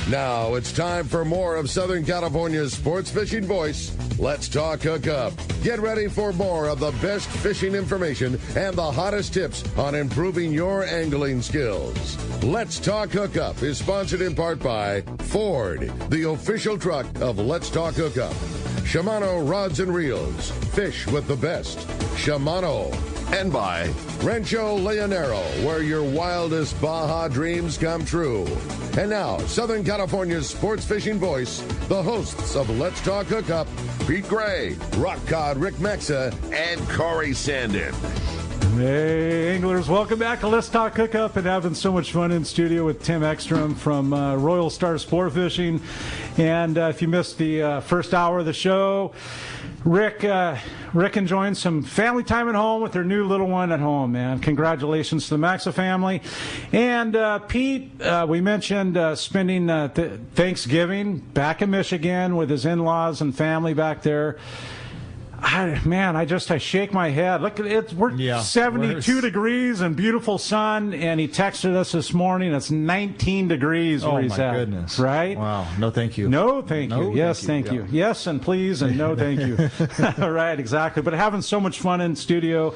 Now it's time for more of Southern California's sports fishing voice. Let's talk Hookup. Get ready for more of the best fishing information and the hottest tips on improving your angling skills. Let's Talk Hookup is sponsored in part by Ford, the official truck of Let's Talk Hookup. Shimano Rods and Reels. Fish with the best. Shimano. And by Rancho Leonero, where your wildest Baja dreams come true. And now, Southern California's sports fishing voice, the hosts of Let's Talk Hookup, Pete Gray, Rock Cod Rick Mexa, and Corey Sandin. Hey, anglers, welcome back to Let's Talk Hookup, and having so much fun in studio with Tim Ekstrom from Royal Star Sport Fishing. And if you missed the first hour of the show, Rick enjoying some family time at home with their new little one at home, man. Congratulations to the Maxa family. And Pete, we mentioned spending Thanksgiving back in Michigan with his in-laws and family back there. I shake my head. Look at it. We're 72 degrees and beautiful sun, and he texted us this morning. It's 19 degrees where he's at. Oh, my goodness. Right? Wow. No, thank you. No, thank you. Yes, thank you. Yes, and please, and no, thank you. Right, exactly. But having so much fun in studio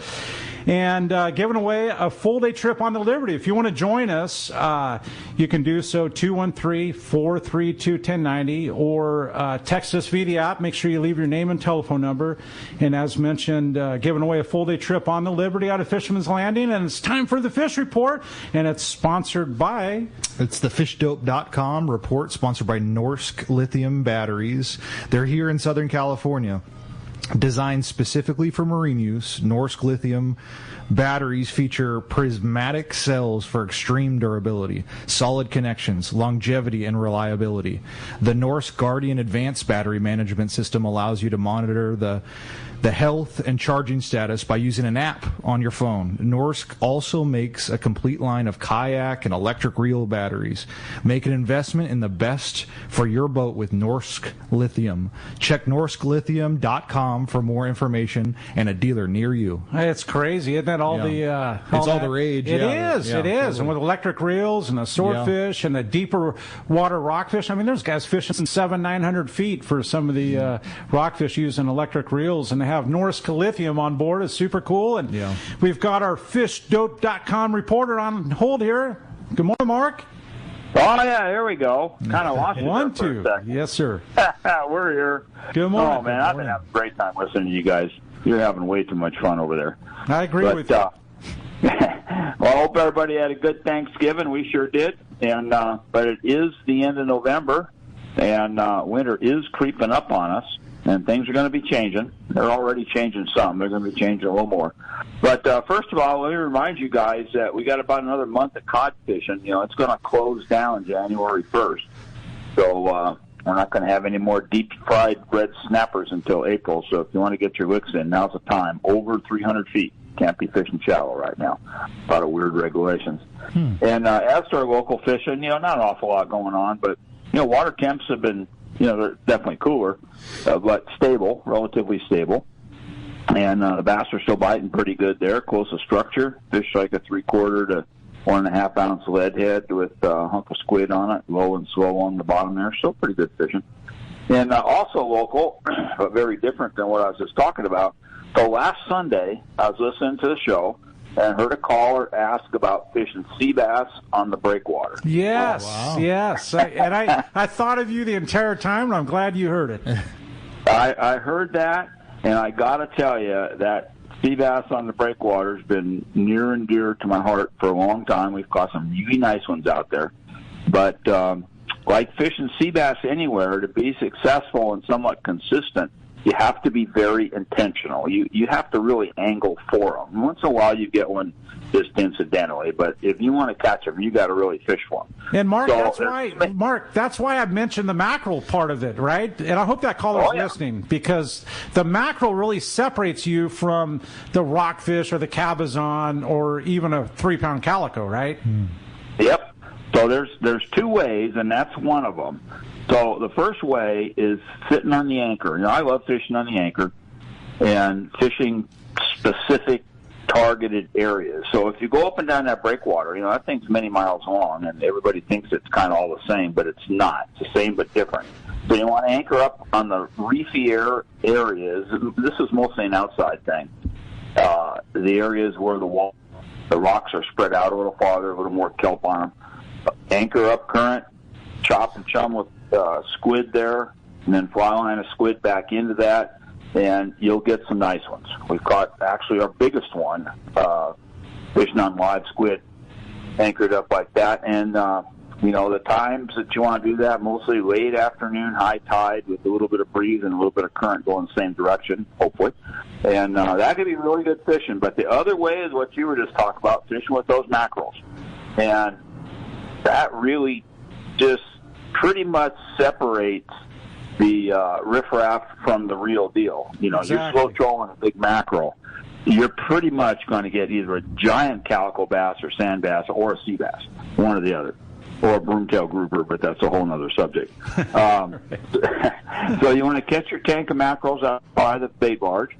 and giving away a full-day trip on the Liberty. If you want to join us, you can do so 213-432-1090 or text us via the app. Make sure you leave your name and telephone number. And as mentioned, giving away a full-day trip on the Liberty out of Fisherman's Landing. And it's time for the Fish Report, and it's sponsored by... It's the fishdope.com report, sponsored by Norsk Lithium Batteries. They're here in Southern California. Designed specifically for marine use, Norsk Lithium batteries feature prismatic cells for extreme durability, solid connections, longevity, and reliability. The Norsk Guardian Advanced Battery Management System allows you to monitor the health and charging status by using an app on your phone. Norsk also makes a complete line of kayak and electric reel batteries. Make an investment in the best for your boat with Norsk Lithium. Check norsklithium.com for more information and a dealer near you. It's crazy, isn't that all the... it's all the rage. It is. Totally. And with electric reels and the swordfish and the deeper water rockfish, I mean, there's guys fishing 700-900 feet for some of the rockfish using electric reels, and they have Norsk Lithium on board. Is super cool. And we've got our fishdope.com reporter on hold here. Good morning, Mark. Oh, yeah, here we go. Kind of lost you One, there for a second. Yes, sir. We're here. Good morning. Oh, man, I've been having a great time listening to you guys. You're having way too much fun over there. I agree with you. Well, I hope everybody had a good Thanksgiving. We sure did. And but it is the end of November, and winter is creeping up on us. And things are going to be changing. They're already changing some. They're going to be changing a little more. But first of all, let me remind you guys that we got about another month of cod fishing. You know, it's going to close down January 1st. So we're not going to have any more deep-fried red snappers until April. So if you want to get your licks in, now's the time. Over 300 feet. Can't be fishing shallow right now. A lot of weird regulations. And as to our local fishing, you know, not an awful lot going on. But, you know, water temps have been... You know, they're definitely cooler, but stable, relatively stable. And the bass are still biting pretty good there, close to structure. Fish like a 3/4 to 1.5 ounce lead head with a hunk of squid on it, low and slow on the bottom there. Still pretty good fishing. And also local, but very different than what I was just talking about. So last Sunday, I was listening to the show and heard a caller ask about fishing sea bass on the breakwater. Yes, yes. I thought of you the entire time, and I'm glad you heard it. I heard that, and I got to tell you that sea bass on the breakwater has been near and dear to my heart for a long time. We've caught some really nice ones out there. But like fishing sea bass anywhere, to be successful and somewhat consistent, you have to be very intentional. You have to really angle for them. Once in a while you get one just incidentally, but if you want to catch them, you got to really fish for them. And Mark, that's why I mentioned the mackerel part of it, right? And I hope that caller's listening, because the mackerel really separates you from the rockfish or the cabezon or even a 3-pound calico, right? Yep. So there's two ways, and that's one of them. So the first way is sitting on the anchor. You know, I love fishing on the anchor and fishing specific targeted areas. So if you go up and down that breakwater, that thing's many miles long, and everybody thinks it's kind of all the same, but it's not. It's the same but different. So you want to anchor up on the reefy areas. This is mostly an outside thing. The areas where the rocks are spread out a little farther, a little more kelp on them. Anchor up current, chop and chum with squid there, and then fly line a squid back into that, and you'll get some nice ones. We've caught actually our biggest one, fishing on live squid, anchored up like that. And, the times that you want to do that, mostly late afternoon, high tide with a little bit of breeze and a little bit of current going the same direction, hopefully. And that could be really good fishing. But the other way is what you were just talking about, fishing with those mackerels. And that really just pretty much separates the riffraff from the real deal. Exactly. You're slow trolling a big mackerel, you're pretty much going to get either a giant calico bass or sand bass or a sea bass, one or the other, or a broomtail grouper, but that's a whole other subject. So you want to catch your tank of mackerels out by the bait barge,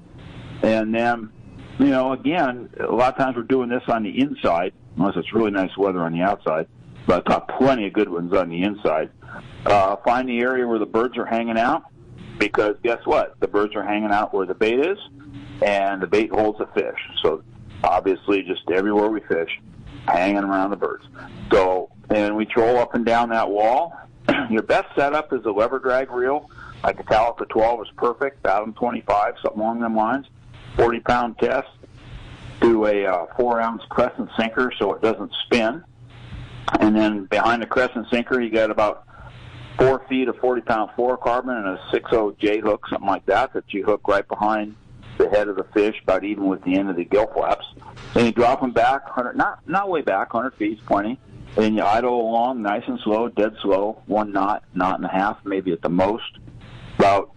and then, again, a lot of times we're doing this on the inside, unless it's really nice weather on the outside, but I've got plenty of good ones on the inside. Find the area where the birds are hanging out, because guess what? The birds are hanging out where the bait is, and the bait holds the fish. So obviously just everywhere we fish, hanging around the birds. So, and we troll up and down that wall. Your best setup is a lever drag reel. Like a Calico 12 is perfect, Fathom 25, something along them lines. 40-pound test. Do a 4-ounce crescent sinker so it doesn't spin. And then behind the crescent sinker, you got about 4 feet of 40-pound fluorocarbon and a 6.0 J hook, something like that you hook right behind the head of the fish, about even with the end of the gill flaps. Then you drop them back, 100, not way back, 100 feet, plenty. And you idle along nice and slow, dead slow, 1 knot, knot and a half, maybe at the most, about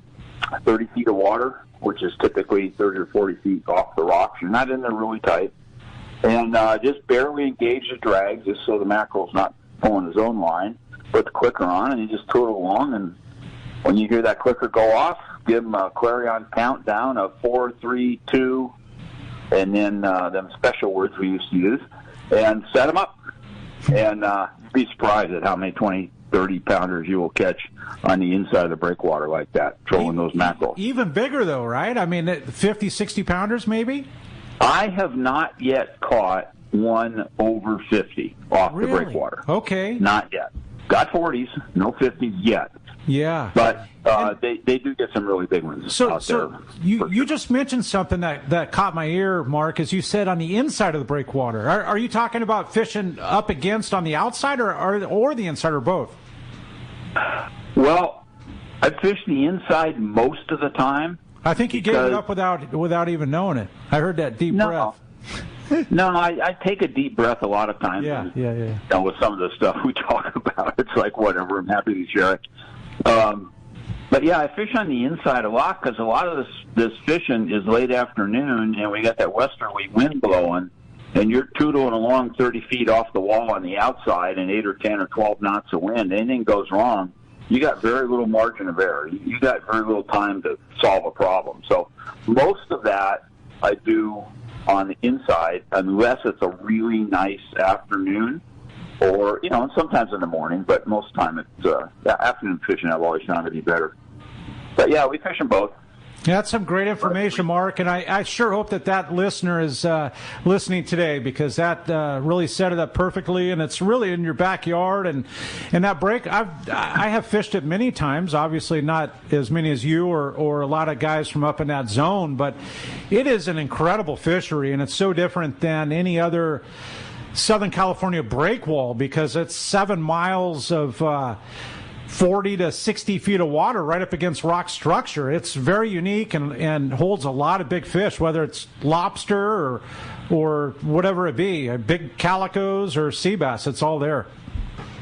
30 feet of water, which is typically 30 or 40 feet off the rocks. You're not in there really tight. And just barely engage the drag, just so the mackerel's not pulling his own line. Put the clicker on, and you just tool along. And when you hear that clicker go off, give them a clarion countdown of 4, 3, 2, and then them special words we used to use, and set them up. And you'd be surprised at how many 20, 30-pounders you will catch on the inside of the breakwater like that, trolling those mackerel. Even bigger, though, right? I mean, 50, 60-pounders maybe? I have not yet caught one over 50 off the breakwater. Okay. Not yet. Got 40s, no 50s yet. Yeah. But they do get some really big ones out there. You just mentioned something that caught my ear, Mark, as you said on the inside of the breakwater. Are you talking about fishing up against on the outside or the inside, or both? Well, I fish the inside most of the time. I think you gave it up without even knowing it. I heard that deep breath. No, I take a deep breath a lot of times. Yeah. With some of the stuff we talk about, it's like, whatever, I'm happy to share it. But yeah, I fish on the inside a lot because a lot of this fishing is late afternoon, and we got that westerly wind blowing, and you're tootling along 30 feet off the wall on the outside and 8 or 10 or 12 knots of wind. Anything goes wrong, you got very little margin of error. You got very little time to solve a problem. So most of that I do on the inside, unless it's a really nice afternoon, or, and sometimes in the morning, but most of the time it's afternoon fishing I've always found to be better. But yeah, we fish them both. That's some great information, Mark, and I sure hope that listener is listening today, because that really set it up perfectly, and it's really in your backyard. And that break, I have fished it many times, obviously not as many as you or a lot of guys from up in that zone, but it is an incredible fishery, and it's so different than any other Southern California breakwall, because it's 7 miles of 40 to 60 feet of water right up against rock structure. It's very unique and holds a lot of big fish, whether it's lobster or whatever it be, big calicos or sea bass. It's all there.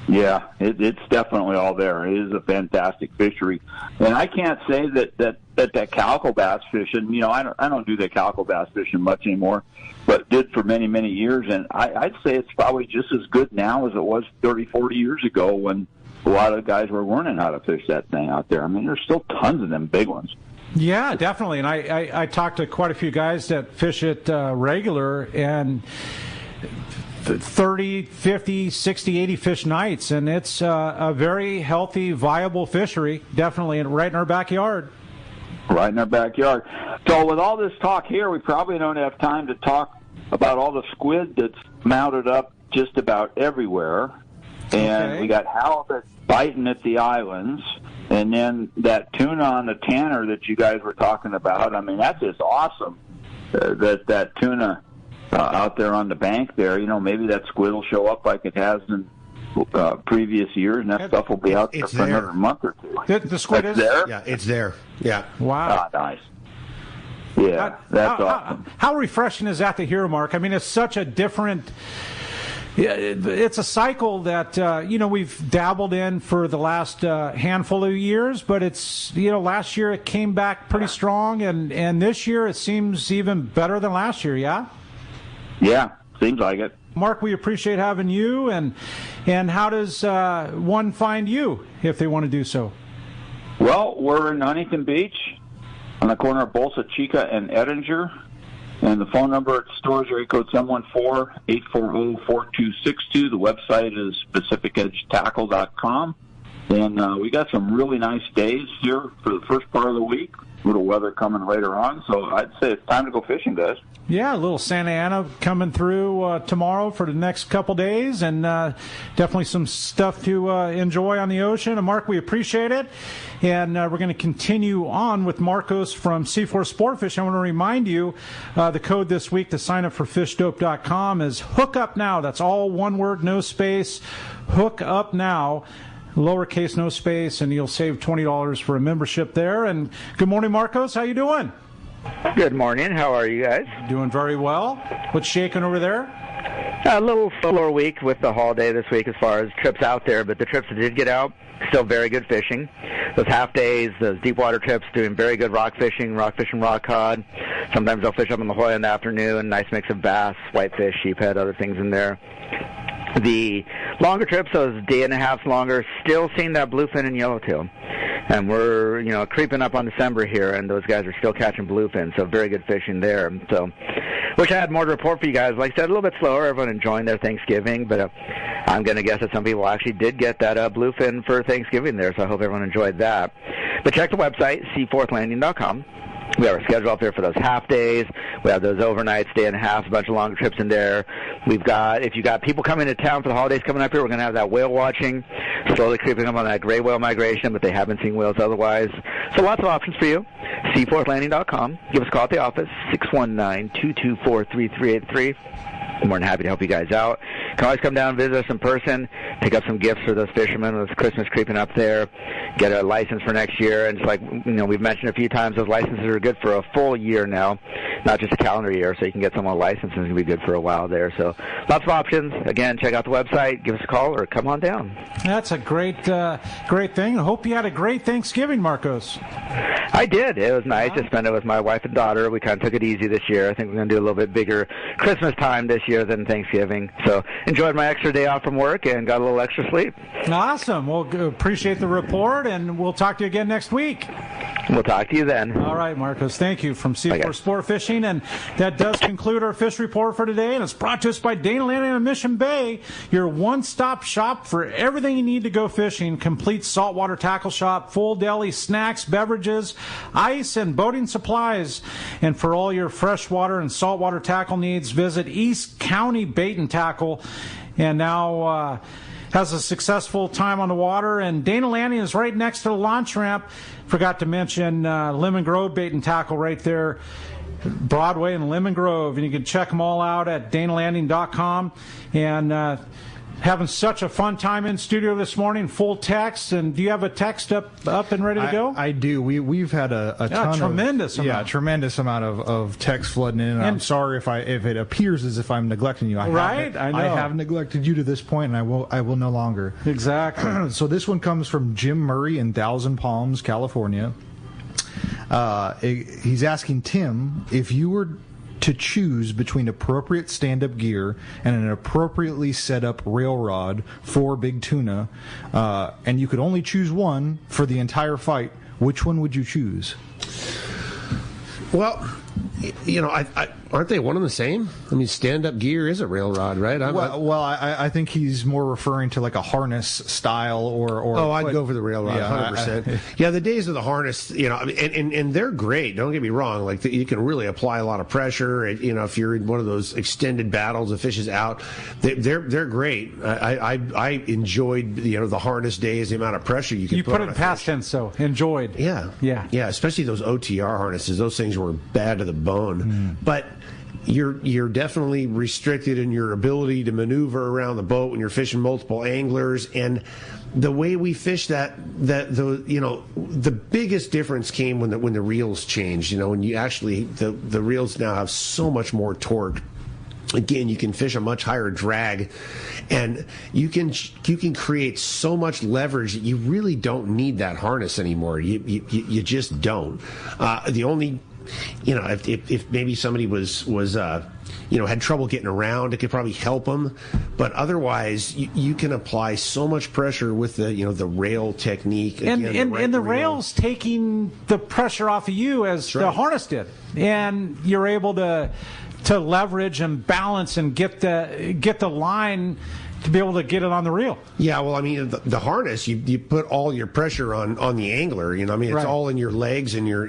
Yeah, it's definitely all there. It is a fantastic fishery, and I can't say that calico bass fishing. I don't do that calico bass fishing much anymore, but did for many, many years. And I'd say it's probably just as good now as it was 30, 40 years ago when a lot of guys were learning how to fish that thing out there. I mean, there's still tons of them big ones. Yeah, definitely. And I talked to quite a few guys that fish it regular, and 30, 50, 60, 80 fish nights, and it's a very healthy, viable fishery, definitely, right in our backyard. Right in our backyard. So with all this talk here, we probably don't have time to talk about all the squid that's mounted up just about everywhere. And we got halibut biting at the islands, and then that tuna on the Tanner that you guys were talking about. I mean, that's just awesome, that tuna out there on the bank there. You know, maybe that squid will show up like it has in previous years, and that stuff will be out there for another month or two. The squid is there? Yeah, it's there. Yeah. Wow. Nice. Yeah, that's awesome. How refreshing is that to hear, Mark? I mean, it's such a different... It's a cycle that, we've dabbled in for the last handful of years, but it's, last year it came back pretty strong, and this year it seems even better than last year, yeah? Yeah, seems like it. Mark, we appreciate having you, and how does one find you if they want to do so? Well, we're in Huntington Beach on the corner of Bolsa Chica and Edinger. And the phone number at the store is area code 714-840-4262. The website is PacificEdgeTackle.com. And we got some really nice days here for the first part of the week. A little weather coming later on. So I'd say it's time to go fishing, guys. Yeah, a little Santa Ana coming through tomorrow for the next couple days, and definitely some stuff to enjoy on the ocean. And Mark, we appreciate it. And we're going to continue on with Marcos from C4 Sportfish. I want to remind you, the code this week to sign up for fishdope.com is Hookup Now. That's all one word, no space. Hookup Now. Lowercase, no space, and you'll save $20 for a membership there. And good morning, Marcos. How you doing? Good morning. How are you guys? Doing very well. What's shaking over there? A little slower week with the holiday this week as far as trips out there, but the trips that did get out, still very good fishing. Those half days, those deep water trips, doing very good rock fishing, rock cod. Sometimes they'll fish up in La Jolla in the afternoon, nice mix of bass, whitefish, sheephead, other things in there. The longer trips, those day and a half longer, still seeing that bluefin and yellowtail. And we're, creeping up on December here, and those guys are still catching bluefin, so very good fishing there. So wish I had more to report for you guys. Like I said, a little bit slower, everyone enjoying their Thanksgiving, but I'm going to guess that some people actually did get that bluefin for Thanksgiving there, so I hope everyone enjoyed that. But check the website, seaforthlanding.com. We have our schedule up there for those half days. We have those overnights, day and a half, a bunch of longer trips in there. We've got, if you got people coming to town for the holidays coming up here, we're going to have that whale watching, slowly creeping up on that gray whale migration, but they haven't seen whales otherwise. So lots of options for you. seaforthlanding.com. Give us a call at the office, 619-224-3383. I'm more than happy to help you guys out. You can always come down and visit us in person, pick up some gifts for those fishermen with Christmas creeping up there, get a license for next year. And it's like, we've mentioned a few times, those licenses are good for a full year now, not just a calendar year, so you can get someone a license and it's going to be good for a while there. So lots of options. Again, check out the website, give us a call, or come on down. That's a great thing. I hope you had a great Thanksgiving, Marcos. I did. It was nice to spend it with my wife and daughter. We kind of took it easy this year. I think we're going to do a little bit bigger Christmas time this year than Thanksgiving. So enjoyed my extra day off from work and got a little extra sleep. Awesome. Well, appreciate the report, and we'll talk to you again next week. We'll talk to you then. All right, Marcos. Thank you from C4 Sport Fishing. And that does conclude our fish report for today. And it's brought to us by Dana Landing and Mission Bay, your one-stop shop for everything you need to go fishing. Complete saltwater tackle shop, full deli, snacks, beverages, ice, and boating supplies. And for all your freshwater and saltwater tackle needs, visit East County Bait and Tackle. And now has a successful time on the water. And Dana Landing is right next to the launch ramp. Forgot to mention Lemon Grove Bait and Tackle right there, Broadway and Lemon Grove. And you can check them all out at danalanding.com. And having such a fun time in studio this morning, full text. And do you have a text up and ready to go? I do. We've had a ton tremendous amount of text flooding in. And I'm sorry if it appears as if I'm neglecting you. I know. I have neglected you to this point, and I will no longer. Exactly. So this one comes from Jim Murray in Thousand Palms, California. He's asking Tim, if you were to choose between appropriate stand-up gear and an appropriately set-up rail rod for big tuna, and you could only choose one for the entire fight, which one would you choose? Well, aren't they one and the same? I mean, stand-up gear is a rail rod, right? I think he's more referring to like a harness style or. I'd go for the rail rod, 100%. Yeah, the days of the harness, and they're great. Don't get me wrong. Like you can really apply a lot of pressure. If you're in one of those extended battles, the fish is out. They're great. I enjoyed the harness days, the amount of pressure you can. You put it past tense, so enjoyed. Yeah. Especially those OTR harnesses. Those things were bad to the bone, but. You're definitely restricted in your ability to maneuver around the boat when you're fishing multiple anglers, and the way we fish the biggest difference came when the reels changed. When you actually the reels now have so much more torque. Again, you can fish a much higher drag, and you can create so much leverage that you really don't need that harness anymore. You just don't. The only if maybe somebody was had trouble getting around, it could probably help them. But otherwise, you can apply so much pressure with the rail technique. Again, and the rail's taking the pressure off of you as the harness did, and you're able to leverage and balance and get the line to be able to get it on the reel. Yeah, well, I mean, the harness, you put all your pressure on the angler. It's all in your legs and your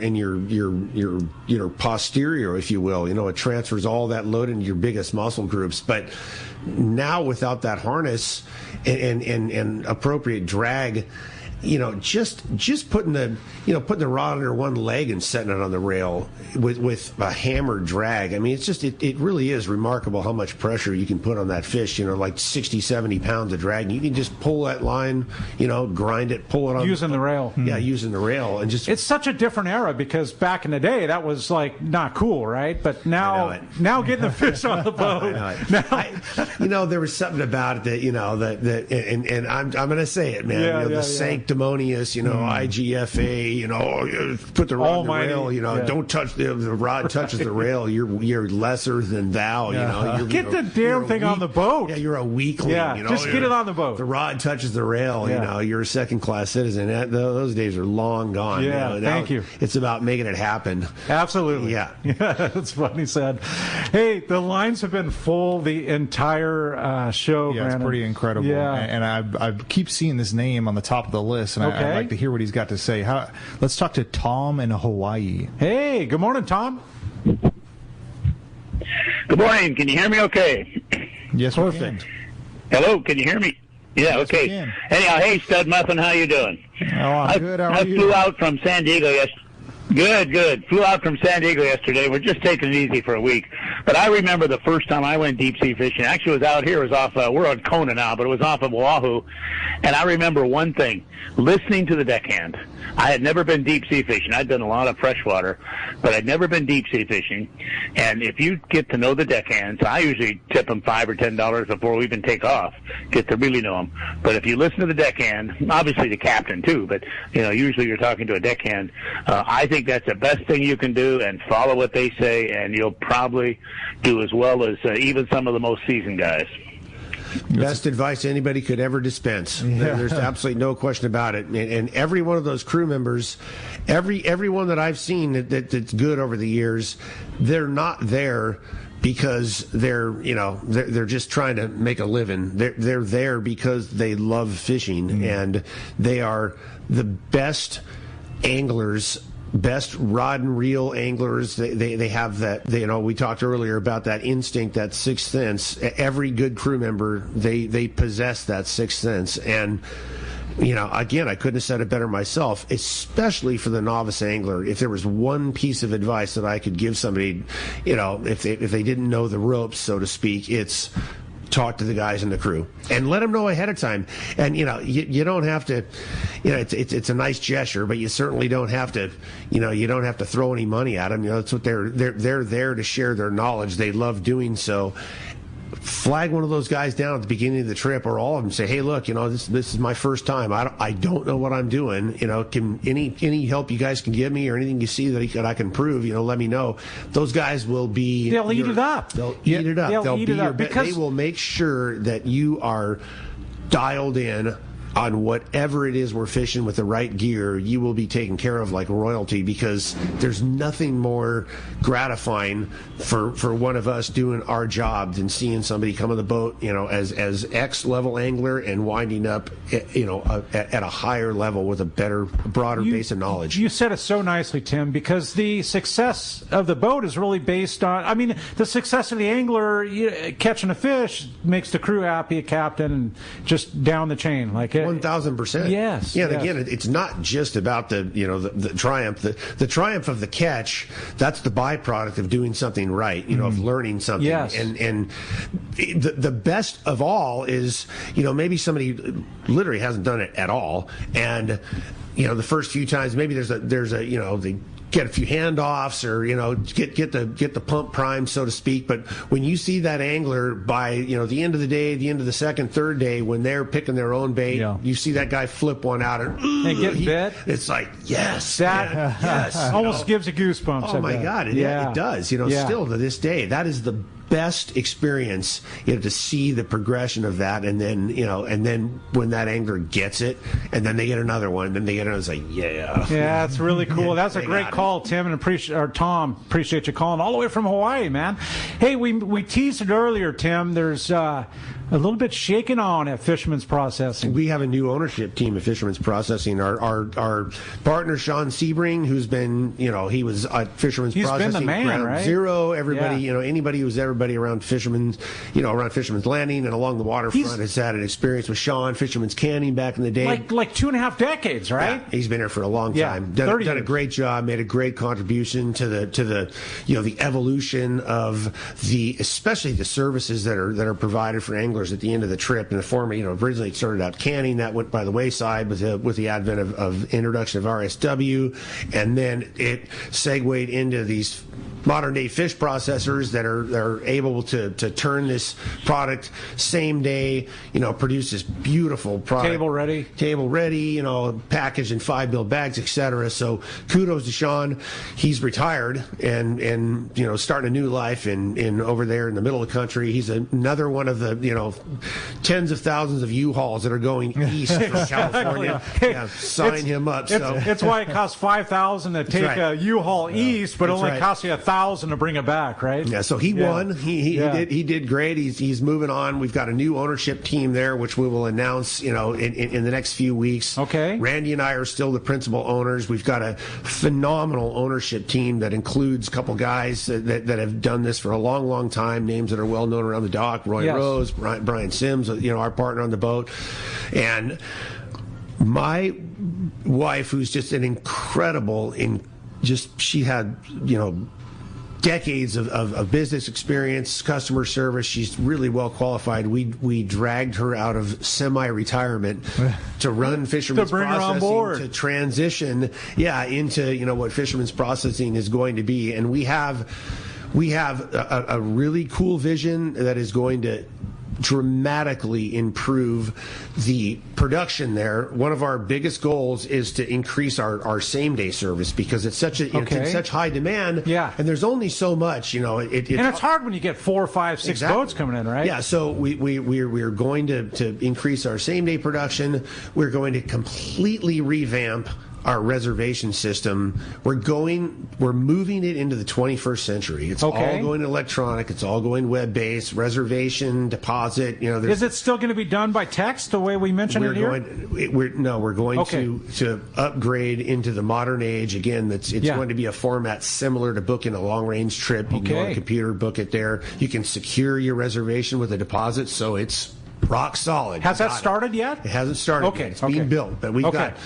posterior, if you will. It transfers all that load into your biggest muscle groups. But now without that harness and appropriate drag, just putting the rod under one leg and setting it on the rail with a hammered drag. I mean, it really is remarkable how much pressure you can put on that fish. Like 60, 70 pounds of drag. You can just pull that line, grind it, pull it on using the rail. Yeah, using the rail, and just. It's such a different era because back in the day that was like not cool, right? But now getting the fish on the boat. There was something about it that and I'm going to say it, man. Sanctimonious, IGFA, put the rod on the rail, don't touch the rod touches the rail, you're lesser than thou, Get the damn thing on the boat. Yeah, you're a weakling, just get it on the boat. The rod touches the rail, you're a second-class citizen. Those days are long gone. Thank you. It's about making it happen. Absolutely. Yeah. That's funny said. Hey, the lines have been full the entire show, Yeah, Brandon. it's pretty incredible. Yeah. And I keep seeing this name on the top of the list, and I'd like to hear what he's got to say. Let's talk to Tom in Hawaii. Hey, good morning, Tom. Good morning. Can you hear me okay? Yes, perfect. Hello, can you hear me? Yeah, yes, okay. Anyhow, hey, Stud Muffin, how you doing? Oh, I'm good. How are you? I flew out from San Diego yesterday. Good. Flew out from San Diego yesterday. We're just taking it easy for a week. But I remember the first time I went deep sea fishing. Actually, it was out here. It was off, we're on Kona now, but it was off of Oahu. And I remember one thing, listening to the deckhand. I had never been deep sea fishing. I'd done a lot of freshwater, but I'd never been deep sea fishing. And if you get to know the deckhands, I usually tip them $5 or $10 before we even take off, get to really know them. But if you listen to the deckhand, obviously the captain too, but usually you're talking to a deckhand. I think that's the best thing you can do, and follow what they say, and you'll probably do as well as even some of the most seasoned guys. Best advice anybody could ever dispense. Yeah. There's absolutely no question about it. And every one of those crew members, everyone that I've seen that's good over the years, they're not there because they're just trying to make a living. They're there because they love fishing, and they are the best anglers, best rod and reel anglers. They have that. We talked earlier about that instinct, that sixth sense. Every good crew member, they possess that sixth sense. And again, I couldn't have said it better myself, especially for the novice angler. If there was one piece of advice that I could give somebody, if they didn't know the ropes, so to speak, it's talk to the guys in the crew and let them know ahead of time. And you don't have to, it's a nice gesture, but you certainly don't have to, you don't have to throw any money at them. That's what they're there to share their knowledge. They love doing so. Flag one of those guys down at the beginning of the trip, or all of them. Say, hey, look, this is my first time. I don't know what I'm doing. Can any help you guys can give me, or anything you see that I can prove? Let me know. Those guys will be. They'll eat it up. They'll eat it up. They'll be your. They will make sure that you are dialed in on whatever it is we're fishing with the right gear, you will be taken care of like royalty, because there's nothing more gratifying for one of us doing our job than seeing somebody come on the boat, as X level angler and winding up, at a higher level with a better, broader base of knowledge. You said it so nicely, Tim, because the success of the boat is really based on, the success of the angler catching a fish makes the crew happy, a captain, and just down the chain. 1,000%. Yes. Yeah, and again, it's not just about the triumph. The triumph of the catch, that's the byproduct of doing something right, of learning something. Yes. And the best of all is, maybe somebody literally hasn't done it at all. And, the first few times, maybe there's a they get a few handoffs or, get the pump primed, so to speak. But when you see that angler by, the end of the day, the end of the second, third day, when they're picking their own bait, you see that guy flip one out and get bit. It's like, yes. Yes. Almost gives you goosebumps. Oh, my God. It does. Still to this day, that is the best experience, to see the progression of that, and then when that angler gets it, and then they get another one, and then they get another. It's like, yeah, it's really cool. That's a great call, Tim, and Tom. Appreciate you calling all the way from Hawaii, man. Hey, we teased it earlier, Tim. There's a little bit shaking on at Fisherman's Processing. We have a new ownership team at Fisherman's Processing. Our partner Sean Sebring, who's been, he was at Fisherman's Processing. He's been the man, Ground right? Zero. Everybody, anybody who's everybody around Fisherman's, around Fisherman's Landing and along the waterfront has had an experience with Sean. Fisherman's Canning back in the day, like 2.5 decades, right? Yeah, he's been here for a long time. Done a great job. Made a great contribution to the the evolution of especially the services that are provided for anglers at the end of the trip. In the former, originally it started out canning, that went by the wayside with the advent of introduction of RSW, and then it segued into these modern day fish processors that are able to turn this product same day, produce this beautiful product, table ready, packaged in 5-bill bags, etc. So kudos to Sean. He's retired and starting a new life in over there in the middle of the country. He's another one of the tens of thousands of U-Hauls that are going east from California. Sign him up. It's why it costs $5,000 to take a U-Haul east, but only costs you $1,000 to bring it back, right? Yeah. So he won. He did great. He's moving on. We've got a new ownership team there, which we will announce in the next few weeks. Okay. Randy and I are still the principal owners. We've got a phenomenal ownership team that includes a couple guys that have done this for a long, long time. Names that are well known around the dock: Roy Rose, Brian Sims, our partner on the boat, and my wife, who's just an incredible she had decades of business experience, customer service. She's really well qualified. We dragged her out of semi-retirement to run Fisherman's Processing, to transition into what Fisherman's Processing is going to be. And we have a really cool vision that is going to dramatically improve the production there. One of our biggest goals is to increase our same day service, because it's such it's in such high demand. Yeah. And there's only so much, and it's hard when you get 4, 5, 6 boats coming in, right? Yeah. So we're going to increase our same day production. We're going to completely revamp our reservation system. We're moving it into the 21st century. It's all going electronic. It's all going web-based. Reservation, deposit. Is it still going to be done by text the way we mentioned it here? We're going to upgrade into the modern age. Again, it's going to be a format similar to booking a long-range trip. You can go on a computer, book it there. You can secure your reservation with a deposit, so it's rock solid. Has that started yet? It hasn't started yet. It's being built. But we've got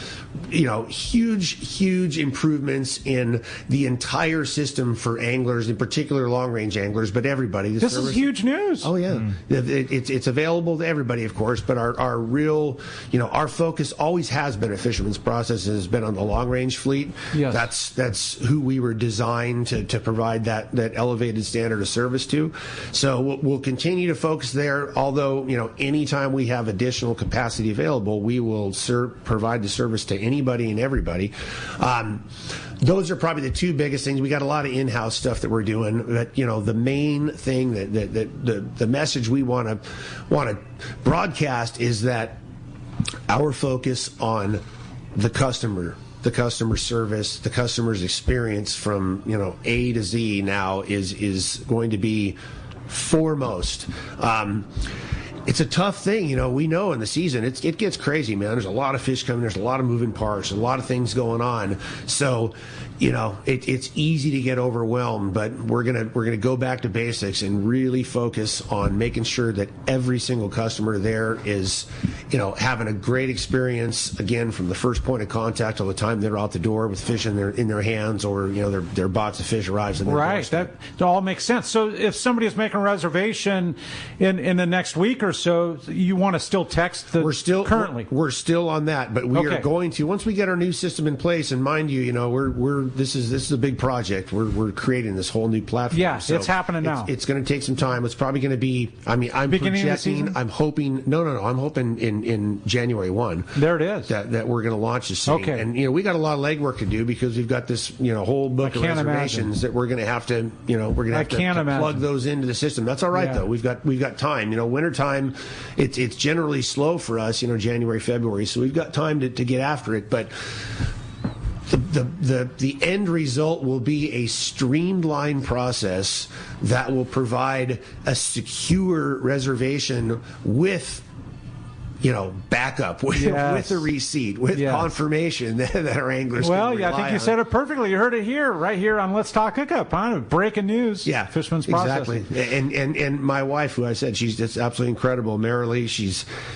huge improvements in the entire system for anglers, in particular long-range anglers, but everybody. This is huge news. Oh, yeah. It's available to everybody, of course, but our real, our focus always has been at Fisherman's Processing, has been on the long-range fleet. Yes. That's who we were designed to provide that elevated standard of service to. So we'll continue to focus there, although, anytime we have additional capacity available, we will provide the service to anybody and everybody. Those are probably the two biggest things. We got a lot of in-house stuff that we're doing, but the main thing that the message we want to broadcast is that our focus on the customer service, the customer's experience from A to Z now is going to be foremost. It's a tough thing, we know in the season it gets crazy, man. There's a lot of fish coming. There's a lot of moving parts, a lot of things going on. So, it's easy to get overwhelmed, but we're gonna go back to basics and really focus on making sure that every single customer there is, having a great experience, again, from the first point of contact all the time they're out the door with fish in their hands, or their box of fish arrives in their doorstep. That all makes sense. So if somebody is making a reservation in the next week or so, you want to still text the currently. We're still on that, but we are going to, once we get our new system in place, and mind you, this is a big project. We're creating this whole new platform. Yeah, so it's happening now. It's going to take some time. It's probably going to be, I'm beginning projecting, of the season? I'm hoping, I'm hoping in January 1. There it is. That we're going to launch this thing. Okay. And, we got a lot of legwork to do because we've got this, whole book of reservations that we're going to have to, plug those into the system. That's all right, though. We've got time. Wintertime, it's generally slow for us, January, February, so we've got time to get after it. But the end result will be a streamlined process that will provide a secure reservation with backup, with a receipt, with confirmation that our anglers can rely I think you said it perfectly. You heard it here, right here on Let's Talk Hookup, huh? Breaking news. Yeah, Fisherman's Processing. Exactly. And my wife, who I said, she's just absolutely incredible, Marilee.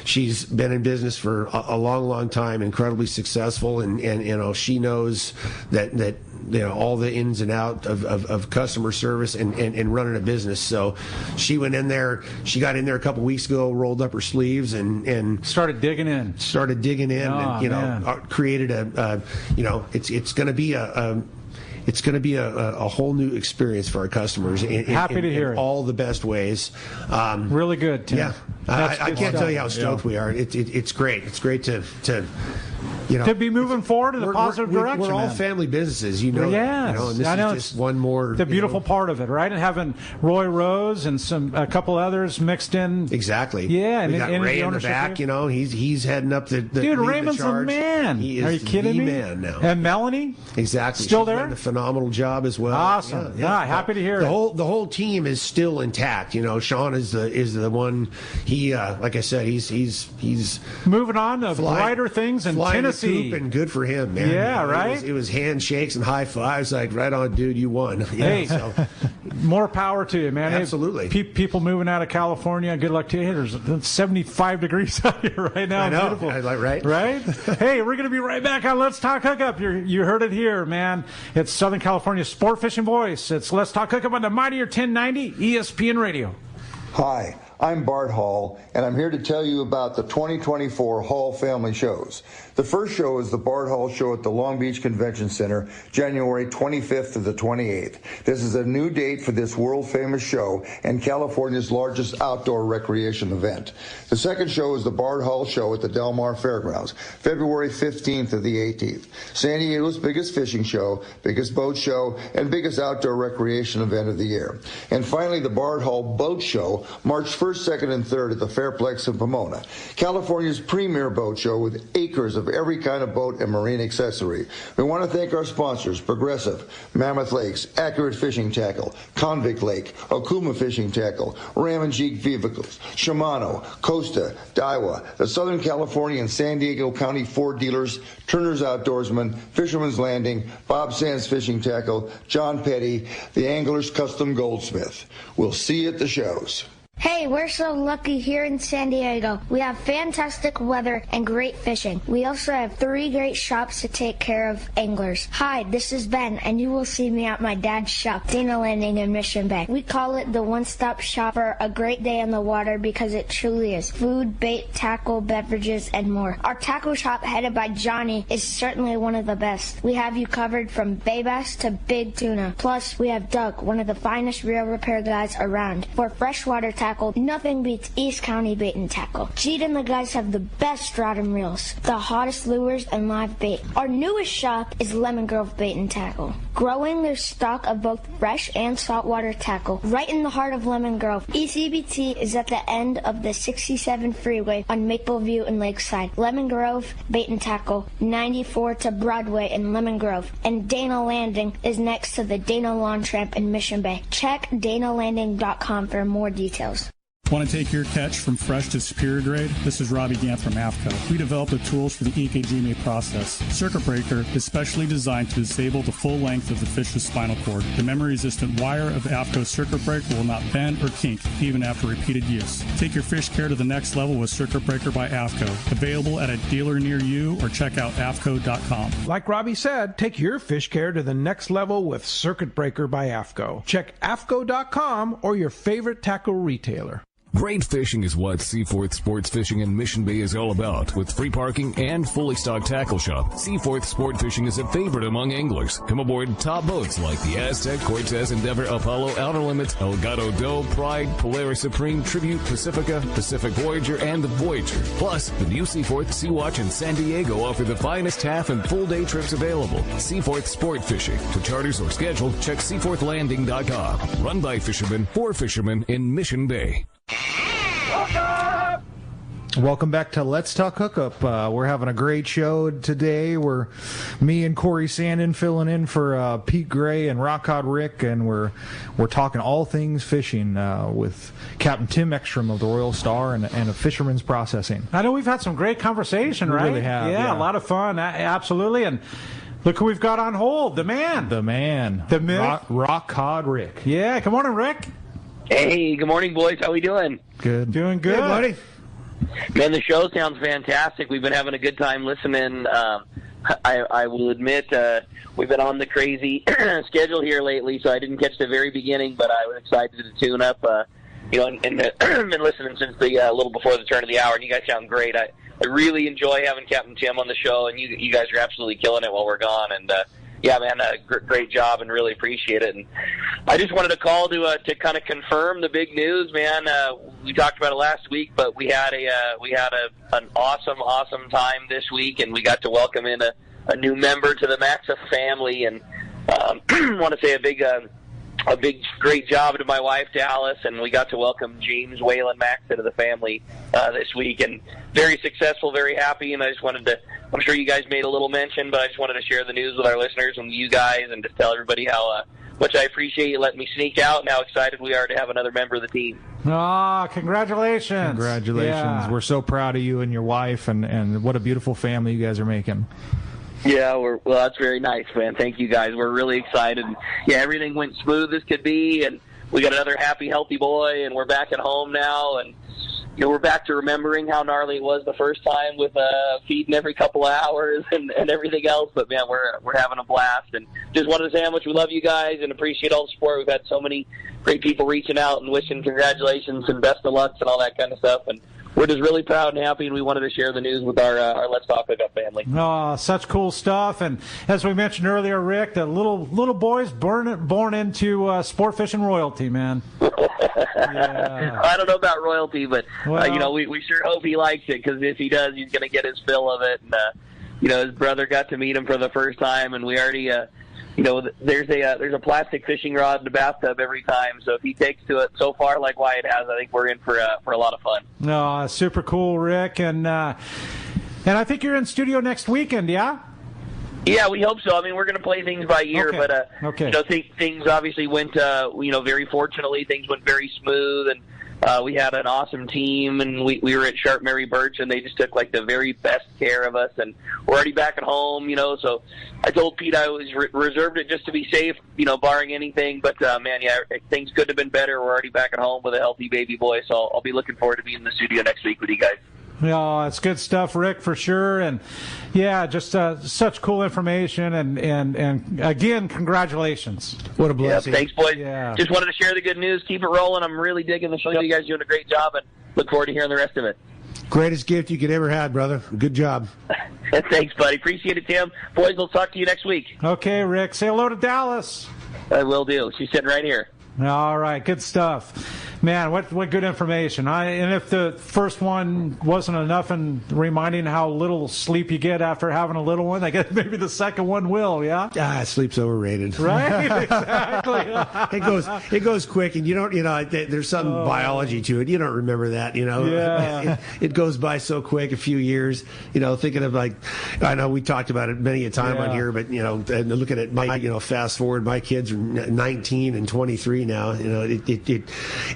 She's been in business for a long time, incredibly successful, and she knows that all the ins and outs of customer service and running a business. So she went in there. She got in there a couple weeks ago, rolled up her sleeves, and started digging in. And created it's going to be it's going to be a whole new experience for our customers. Happy to hear it. All the best ways. Really good, Tim. Yeah, I can't tell you how stoked we are. It's great. It's great to be moving forward in a positive direction. We're all family businesses, and this is just one more. The beautiful part of it, right? And having Roy Rose and a couple others mixed in. Exactly. Yeah, we got Ray in the back. He's heading up the dude. Raymond's the man. He is Are you kidding me? Man now. And Melanie, exactly, still she's there. Done a phenomenal job as well. Awesome. Yeah, happy to hear the whole team is still intact. Sean is the one. He like I said, he's moving on to brighter things in Tennessee. And good for him, man. Yeah, right. It was handshakes and high fives, like right on, dude, you won. So more power to you, man. Absolutely. People moving out of California, good luck to you. There's 75 degrees out here right now. I know. Beautiful. Right? Hey, we're going to be right back on Let's Talk Hookup. You heard it here, man. It's Southern California's sport fishing voice. It's Let's Talk Hookup on the Mightier 1090 ESPN Radio. Hi, I'm Bart Hall, and I'm here to tell you about the 2024 Hall Family Shows. The first show is the Bart Hall Show at the Long Beach Convention Center, January 25th to the 28th. This is a new date for this world-famous show and California's largest outdoor recreation event. The second show is the Bart Hall Show at the Del Mar Fairgrounds, February 15th to the 18th. San Diego's biggest fishing show, biggest boat show, and biggest outdoor recreation event of the year. And finally, the Bart Hall Boat Show, March 1st, 2nd, and 3rd at the Fairplex in Pomona. California's premier boat show with acres of every kind of boat and marine accessory. We want to thank our sponsors, Progressive, Mammoth Lakes, Accurate Fishing Tackle, Convict Lake, Okuma Fishing Tackle, Ram and Jeep Vehicles, Shimano, Costa, Daiwa, the Southern California and San Diego County Ford dealers, Turner's Outdoorsman, Fisherman's Landing, Bob Sands Fishing Tackle, John Petty, the Angler's Custom Goldsmith. We'll see you at the shows. Hey, we're so lucky here in San Diego. We have fantastic weather and great fishing. We also have 3 great shops to take care of anglers. Hi, this is Ben, and you will see me at my dad's shop, Dana Landing in Mission Bay. We call it the one-stop shop for a great day on the water because it truly is. Food, bait, tackle, beverages, and more. Our tackle shop headed by Johnny is certainly one of the best. We have you covered from bay bass to big tuna. Plus, we have Doug, one of the finest reel repair guys around. For freshwater tackle, tackle, nothing beats East County Bait and Tackle. Jeet and the guys have the best rod and reels, the hottest lures and live bait. Our newest shop is Lemon Grove Bait and Tackle, growing their stock of both fresh and saltwater tackle right in the heart of Lemon Grove. ECBT is at the end of the 67 freeway on Mapleview and Lakeside. Lemon Grove Bait and Tackle, 94 to Broadway in Lemon Grove, and Dana Landing is next to the Dana Lawn Tramp in Mission Bay. Check danalanding.com for more details. Want to take your catch from fresh to superior grade? This is Robbie Gant from AFCO. We developed the tools for the EKGMA process. Circuit Breaker is specially designed to disable the full length of the fish's spinal cord. The memory-resistant wire of AFCO's Circuit Breaker will not bend or kink even after repeated use. Take your fish care to the next level with Circuit Breaker by AFCO. Available at a dealer near you or check out AFCO.com. Like Robbie said, take your fish care to the next level with Circuit Breaker by AFCO. Check AFCO.com or your favorite tackle retailer. Great fishing is what Seaforth Sports Fishing in Mission Bay is all about. With free parking and fully stocked tackle shop, Seaforth Sport Fishing is a favorite among anglers. Come aboard top boats like the Aztec, Cortez, Endeavor, Apollo, Outer Limits, Elgato Doe, Pride, Polaris Supreme, Tribute, Pacifica, Pacific Voyager, and the Voyager. Plus, the new Seaforth, Sea-Watch, and San Diego offer the finest half and full day trips available. Seaforth Sport Fishing. For charters or schedule, check seaforthlanding.com. Run by fishermen for fishermen in Mission Bay. Welcome back to Let's Talk Hookup. We're having a great show today. Me and Corey Sandin filling in for Pete Gray and Rock Cod Rick, and we're talking all things fishing with Captain Tim Ekstrom of the Royal Star and a Fisherman's Processing. I know we've had some great conversation, right? We really have. Yeah, a lot of fun. Absolutely. And look who we've got on hold. The man. The myth. Rock Cod Rick. Yeah, good morning, Rick. Hey, good morning, boys. How we doing? Good. Doing good, buddy. Man, the show sounds fantastic. We've been having a good time listening. I will admit we've been on the crazy schedule here lately, so I didn't catch the very beginning, but I was excited to tune up. And been listening since the little before the turn of the hour, and you guys sound great. I really enjoy having Captain Tim on the show, and you guys are absolutely killing it while we're gone. And yeah, man, great job, and really appreciate it. And I just wanted to call to kind of confirm the big news, man. We talked about it last week, but we had an awesome time this week, and we got to welcome in a new member to the Maxa family, and want to say a big great job to my wife Dallas, and we got to welcome James Whalen Maxa to the family this week, and very successful, very happy. And I just wanted to, I'm sure you guys made a little mention, but I just wanted to share the news with our listeners and you guys, and just tell everybody how much I appreciate you letting me sneak out, and how excited we are to have another member of the team. Congratulations. Congratulations. Yeah. We're so proud of you and your wife, and what a beautiful family you guys are making. Yeah, well, that's very nice, man. Thank you, guys. We're really excited. Yeah, everything went smooth as could be, and we got another happy, healthy boy, and we're back at home now, and we're back to remembering how gnarly it was the first time with feeding every couple of hours and everything else. But man, we're having a blast, and just wanted to say how much we love you guys and appreciate all the support. We've had so many great people reaching out and wishing congratulations and best of luck and all that kind of stuff, and we're just really proud and happy, and we wanted to share the news with our Let's Talk Hookup family. Such cool stuff. And as we mentioned earlier, Rick, the little boys born into sport fishing royalty, man. Yeah. I don't know about royalty, but we sure hope he likes it, because if he does, he's going to get his fill of it. And his brother got to meet him for the first time, and we already there's a plastic fishing rod in the bathtub every time. So if he takes to it so far like Wyatt has, I think we're in for a lot of fun. Super cool, Rick, and I think you're in studio next weekend, yeah? Yeah, we hope so. I mean, we're going to play things by ear, but things obviously went very fortunately, things went very smooth, and we had an awesome team, and we were at Sharp Mary Birch, and they just took like the very best care of us, and we're already back at home, so I told Pete I was reserved it just to be safe, barring anything, but things could have been better. We're already back at home with a healthy baby boy, so I'll be looking forward to being in the studio next week with you guys. Yeah, it's good stuff, Rick, for sure. And yeah, just such cool information. And again, congratulations. What a blessing. Yeah, thanks, boys. Yeah. Just wanted to share the good news. Keep it rolling. I'm really digging the show. You guys are doing a great job, and look forward to hearing the rest of it. Greatest gift you could ever have, brother. Good job. Thanks, buddy. Appreciate it, Tim. Boys, we'll talk to you next week. Okay, Rick. Say hello to Dallas. I will do. She's sitting right here. All right, good stuff. Man, what good information. And if the first one wasn't enough in reminding how little sleep you get after having a little one, I guess maybe the second one will, yeah? Sleep's overrated. Right? Exactly. It goes quick, and there's some biology to it. You don't remember that, Yeah. It goes by so quick, a few years, thinking of I know we talked about it many a time on here, but, and looking at my, fast forward, my kids are 19 and 23 now,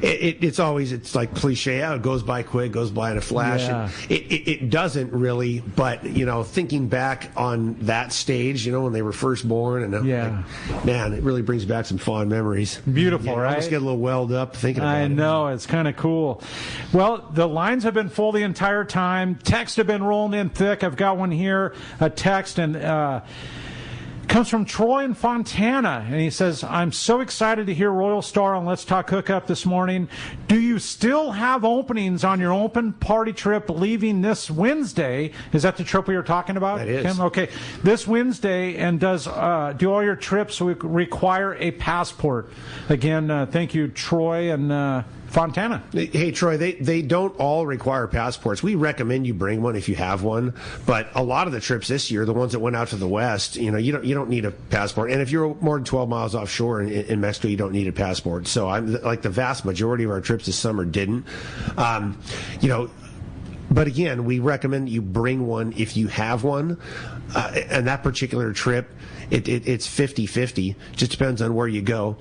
it's like cliche. It goes by quick, goes by in a flash. Yeah. It doesn't really, but thinking back on that stage, when they were first born, and man, it really brings back some fond memories. Beautiful, right? I just get a little welled up thinking about it. I know, it's kind of cool. Well, the lines have been full the entire time. Texts have been rolling in thick. I've got one here, a text, and comes from Troy in Fontana, and he says, I'm so excited to hear Royal Star on Let's Talk Hookup this morning. Do you still have openings on your open party trip leaving this Wednesday? Is that the trip we were talking about? That is. Kim? Okay. This Wednesday, and do all your trips require a passport? Again, thank you, Troy and Fontana. Hey, Troy, they don't all require passports. We recommend you bring one if you have one, but a lot of the trips this year, the ones that went out to the west, you don't need a passport. And if you're more than 12 miles offshore in Mexico, you don't need a passport. So the vast majority of our trips this summer didn't. But again, we recommend you bring one if you have one. And that particular trip, it's 50-50. Just depends on where you go.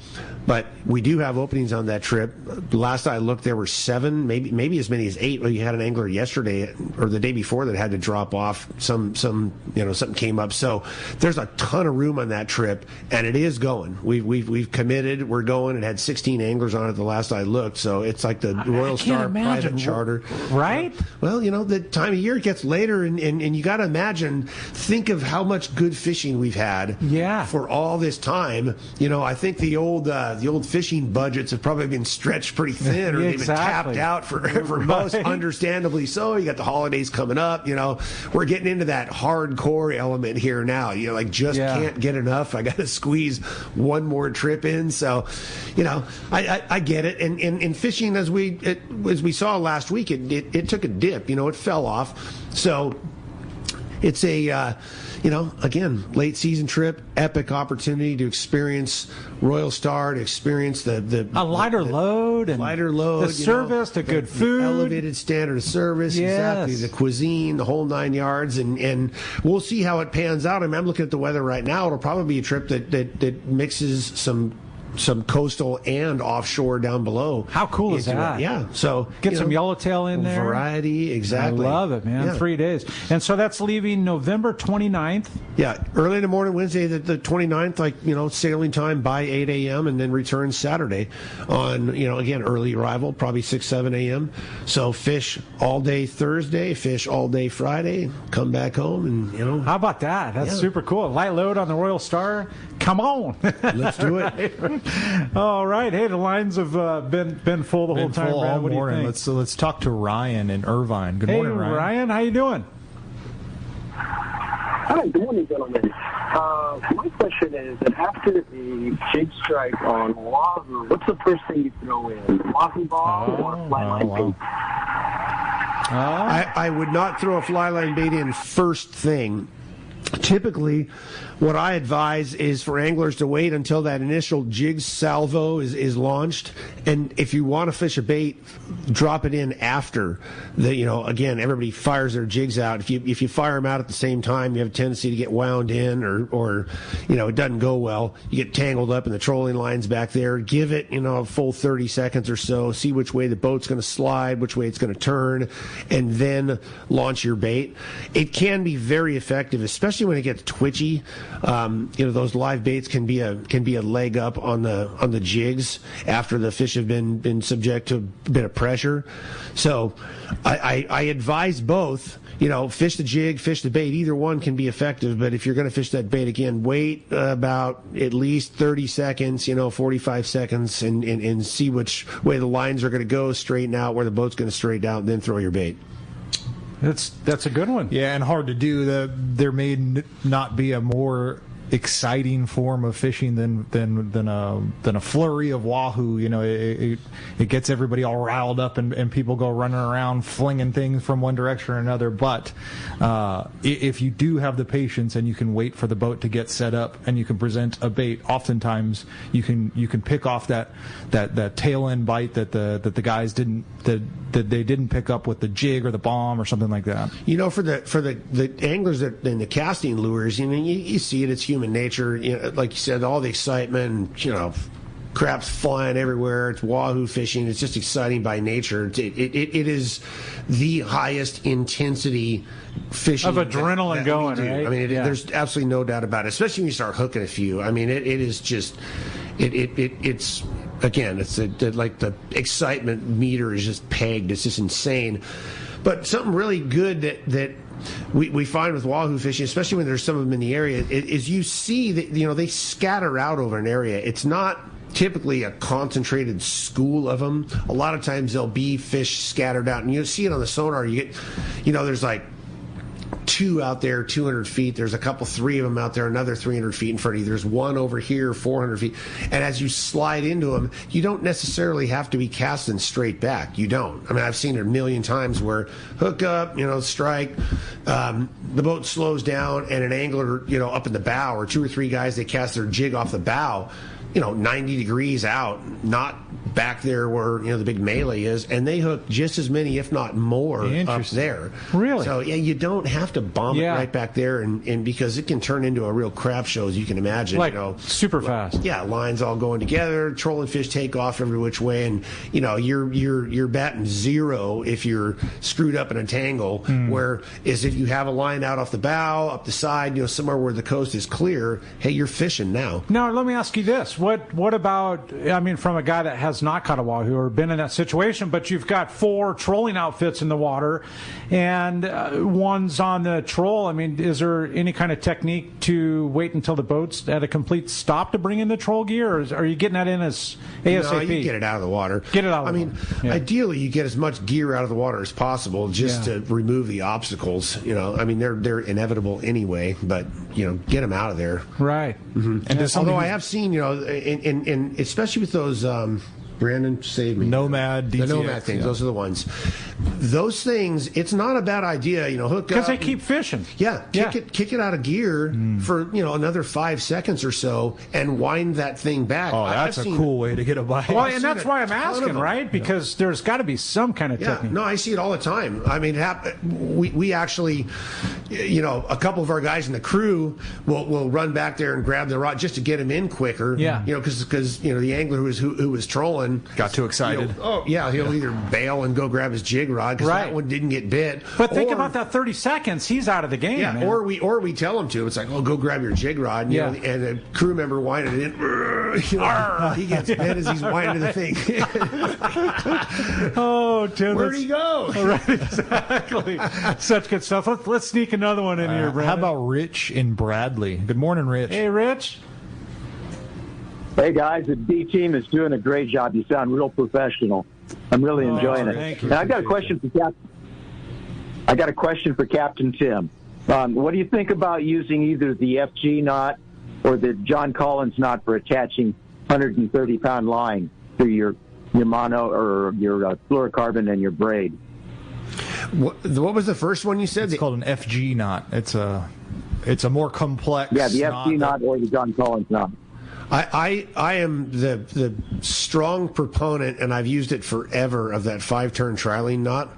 But we do have openings on that trip. Last I looked, there were 7, maybe as many as 8. Well, you had an angler yesterday or the day before that had to drop off. Something came up. So there's a ton of room on that trip, and it is going. We've committed. We're going. It had 16 anglers on it the last I looked. So it's like the Royal Star private charter, right? Well, the time of year it gets later, and you got to imagine. Think of how much good fishing we've had. Yeah. For all this time, I think the old fishing budgets have probably been stretched pretty thin, or they've been tapped out for most, understandably so. You got the holidays coming up. We're getting into that hardcore element here now. Can't get enough. I got to squeeze one more trip in. So, I get it. And in fishing, as we saw last week, it took a dip. It fell off. So. It's a, again, late season trip, epic opportunity to experience Royal Star, to experience a lighter load, the service, the good food, the elevated standard of service, exactly, the cuisine, the whole 9 yards, and we'll see how it pans out. I'm looking at the weather right now. It'll probably be a trip that mixes some coastal and offshore down below. How cool is that? Yeah. So get some yellowtail in there. Variety, exactly. I love it, man. Yeah. 3 days. And so that's leaving November 29th. Yeah. Early in the morning, Wednesday, the 29th, sailing time by 8 a.m. and then return Saturday on, again, early arrival, probably 6, 7 a.m. So fish all day Thursday, fish all day Friday, come back home and, How about that? That's super cool. Light load on the Royal Star. Come on. Let's do it. All right. Hey, the lines have been full the whole time, Brad. What do you think? Let's talk to Ryan in Irvine. Good morning, Ryan. Ryan. How you doing? Hi, good morning, gentlemen. My question is that after the jig strike on Wahoo, what's the first thing you throw in? Wahoo ball or flyline bait? I would not throw a flyline bait in first thing. Typically, what I advise is for anglers to wait until that initial jig salvo is launched, and if you want to fish a bait, drop it in after again, everybody fires their jigs out. If you fire them out at the same time, you have a tendency to get wound in, or it doesn't go well. You get tangled up in the trolling lines back there. Give it a full 30 seconds or so. See which way the boat's going to slide, which way it's going to turn, and then launch your bait. It can be very effective, especially when it gets twitchy. Those live baits can be a leg up on the jigs after the fish have been subject to a bit of pressure. So I advise both. Fish the jig, fish the bait. Either one can be effective, but if you're going to fish that bait again, wait about at least 30 seconds, 45 seconds, and see which way the lines are going to go, straighten out where the boat's going to straighten out, and then throw your bait. That's a good one. Yeah, and hard to do. There may not be a more exciting form of fishing than a flurry of wahoo. You know, it gets everybody all riled up and people go running around flinging things from one direction or another. But if you do have the patience and you can wait for the boat to get set up and you can present a bait, oftentimes you can pick off that tail end bite that the guys didn't pick up with the jig or the bomb or something like that. You know, for the anglers that in the casting lures, you know, you see it. It's human nature. You know, like you said, all the excitement. You know, crap's flying everywhere. It's wahoo fishing. It's just exciting by nature. It is the highest intensity fishing of adrenaline that going. we do. Right? I mean, there's absolutely no doubt about it. Especially when you start hooking a few. I mean, it is just it's. Again, it's like the excitement meter is just pegged. It's just insane. But something really good that we find with wahoo fishing, especially when there's some of them in the area, is you see that, you know, they scatter out over an area. It's not typically a concentrated school of them. A lot of times there'll be fish scattered out, and you'll see it on the sonar. You get, you know, there's like 2 out there 200 feet. There's a couple, 3 of them out there, another 300 feet in front of you. There's one over here 400 feet. And as you slide into them, you don't necessarily have to be casting straight back. You don't. I mean, I've seen it a million times where hook up, you know, strike, the boat slows down, and an angler, you know, up in the bow, or 2 or 3 guys, they cast their jig off the bow, you know, 90 degrees out, not back there where, you know, the big melee is, and they hook just as many, if not more, up there. Really? So, yeah, you don't have to bomb it right back there, and because it can turn into a real crap show, as you can imagine. Like, you know, super fast. Yeah, lines all going together, trolling fish take off every which way, and, you know, you're batting 0 if you're screwed up in a tangle, where is if you have a line out off the bow, up the side, you know, somewhere where the coast is clear, hey, you're fishing now. Now, let me ask you this. What about, I mean, from a guy that has not caught a wahoo or been in that situation, but you've got 4 trolling outfits in the water and one's on the troll. I mean, is there any kind of technique to wait until the boat's at a complete stop to bring in the troll gear, or are you getting that in as ASAP? No, you get it out of the water. Get it out of the water. I mean, ideally, you get as much gear out of the water as possible just to remove the obstacles. You know, I mean, they're inevitable anyway, but, you know, get them out of there. Right. Mm-hmm. And although I have seen, you know, and especially with those, Brandon, save me. Nomad, DTX, the Nomad things, those are the ones. Those things, it's not a bad idea, you know, hook up. Because they keep fishing. Yeah, kick it out of gear for, you know, another 5 seconds or so and wind that thing back. Oh, that's a cool way to get a bite. Well, and that's why I'm asking, right? Because there's got to be some kind of technique. No, I see it all the time. I mean, we actually, you know, a couple of our guys in the crew will run back there and grab the rod just to get him in quicker. Yeah. You know, because you know, the angler who was trolling got too excited. You know, he'll either bail and go grab his jig rod because that one didn't get bit. But think about that 30 seconds. He's out of the game. Yeah, man. or we tell him to. It's like, go grab your jig rod. And, you know, and a crew member winding it in. You know, he gets bit as he's winding the thing. Oh, Tim. Where'd he go? Right, exactly. Such good stuff. Let's sneak another one in here, Brandon. How about Rich in Bradley? Good morning, Rich. Hey, Rich. Hey, guys, the D team is doing a great job. You sound real professional. I'm really enjoying it. Thank you. And I got a question for Captain Tim. What do you think about using either the FG knot or the John Collins knot for attaching 130-pound line to your mono or your fluorocarbon and your braid? What was the first one you said? It's called an FG knot. It's a more complex. Yeah, the FG knot or the John Collins knot. I am the strong proponent, and I've used it forever, of that 5-turn trilene knot.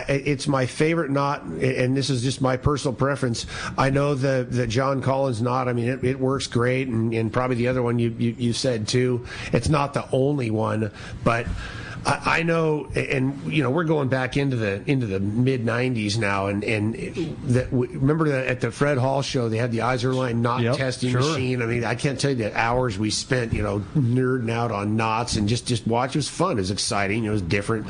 It's my favorite knot, and this is just my personal preference. I know the John Collins knot, I mean, it works great, and probably the other one you said too. It's not the only one, but I know, and you know, we're going back into the mid '90s now, and remember that at the Fred Hall show they had the Izerline knot testing machine. I mean, I can't tell you the hours we spent, you know, nerding out on knots and just watch. It was fun, it was exciting, it was different.